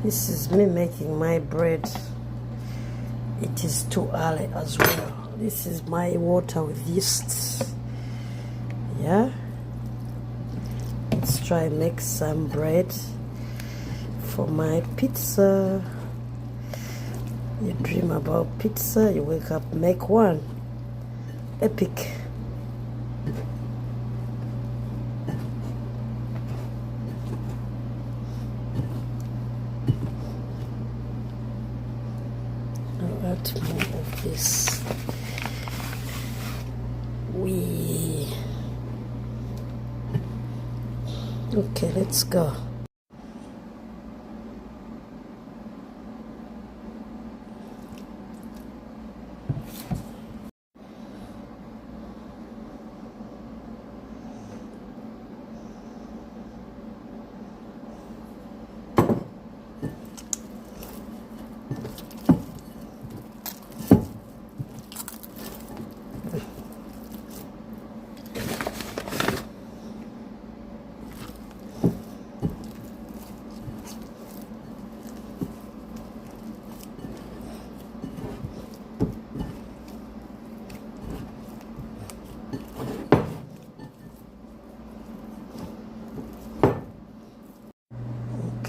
This is me making my bread. It is too early as well. This is my water with yeast. Yeah. Let's try and make some bread for my pizza. You dream about pizza, you wake up, make one. Epic. I'll add more of this. Okay, let's go.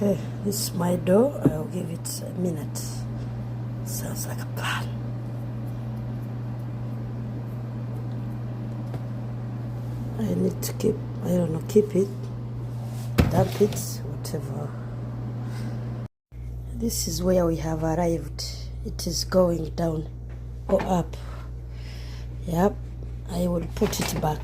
Okay, this is my dough. I'll give it a minute. Sounds like a plan. I need to keep it, dump it, whatever. This is where we have arrived. It is going down or up. Yep, I will put it back.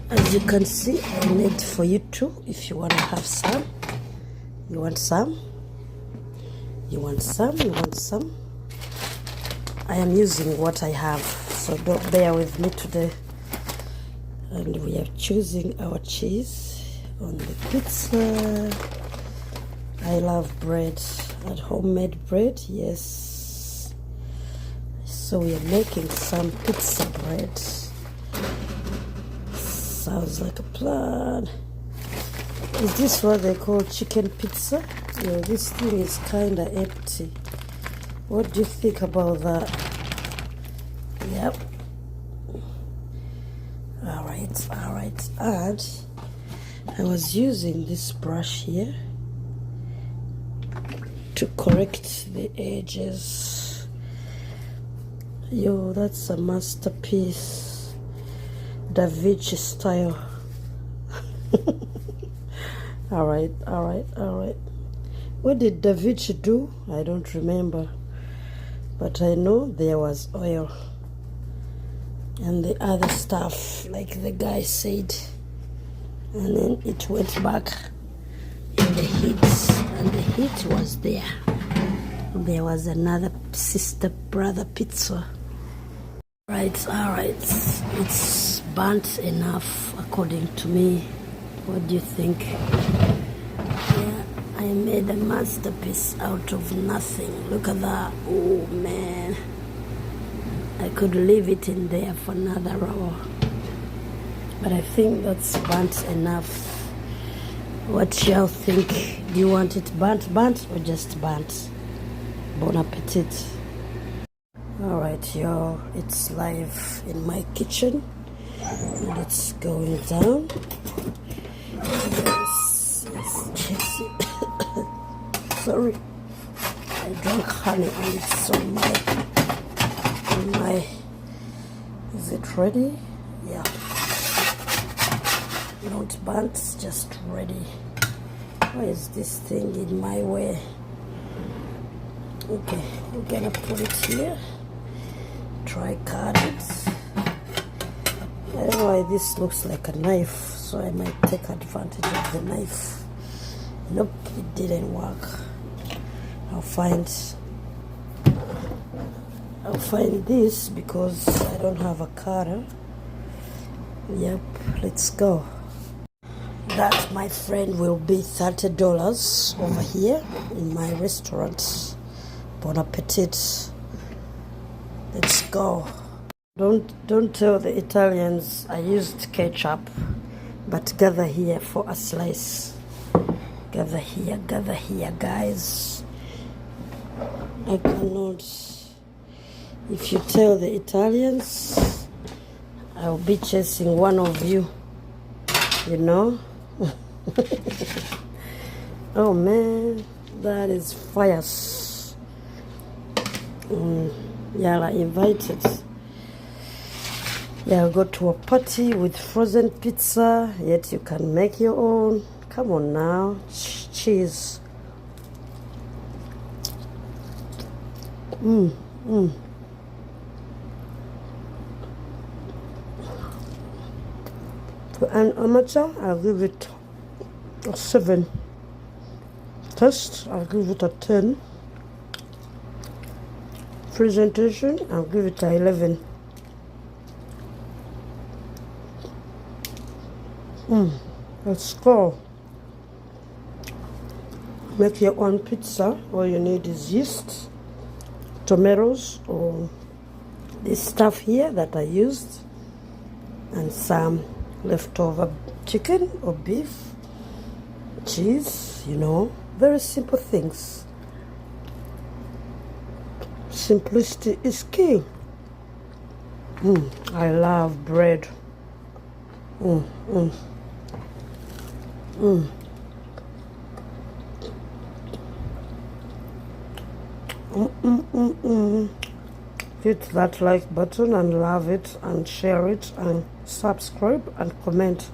As you can see, I made for you too. If you want to have some, you want some, you want some, you want some. I am using what I have, so don't bear with me today. And we are choosing our cheese on the pizza. I love bread, and homemade bread, yes. So we are making some pizza bread. Sounds like a plan. Is this what they call chicken pizza? Yeah, this thing is kind of empty. What do you think about that? Yep. All right. And I was using this brush here to correct the edges. Yo, that's a masterpiece. Da Vinci style. all right. What did Da Vinci do? I don't remember, but I know there was oil and the other stuff, like the guy said, and then it went back in the heat, and the heat was there. There was another sister brother pizza. All right, it's burnt enough according to me. What do you think? Yeah, I made a masterpiece out of nothing. Look at that. Oh man, I could leave it in there for another hour, but I think that's burnt enough. What y'all think? Do you want it burnt or just burnt? Bon appetit. Alright y'all, it's live in my kitchen and it's going down. Yes. Sorry, I drank honey and it's on my, is it ready? Yeah. Not burnt, just ready. Why is this thing in my way? Okay, we're gonna put it here. Try cut it. I don't know why this looks like a knife, so I might take advantage of the knife. Nope, it didn't work. I'll find this because I don't have a cutter. Yep, let's go. That, my friend, will be $30 over here in my restaurant. Bon appetit. Let's go. Don't tell the Italians I used ketchup, but gather here for a slice. gather here, guys. I cannot. If you tell the Italians, I'll be chasing one of you, you know. Oh man, that is fire. Yeah, I invited. Yeah, I'll go to a party with frozen pizza, yet you can make your own. Come on now, cheese. For an amateur, I'll give it a 7. Taste, I'll give it a 10. Presentation, I'll give it a 11. Let's go. Make your own pizza. All you need is yeast, tomatoes, or this stuff here that I used, and some leftover chicken or beef, cheese, you know, very simple things. Simplicity is key. I love bread. Hit that like button and love it and share it and subscribe and comment.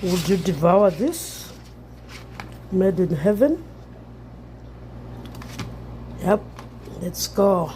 Would you devour this? Made in heaven? Yep, let's go.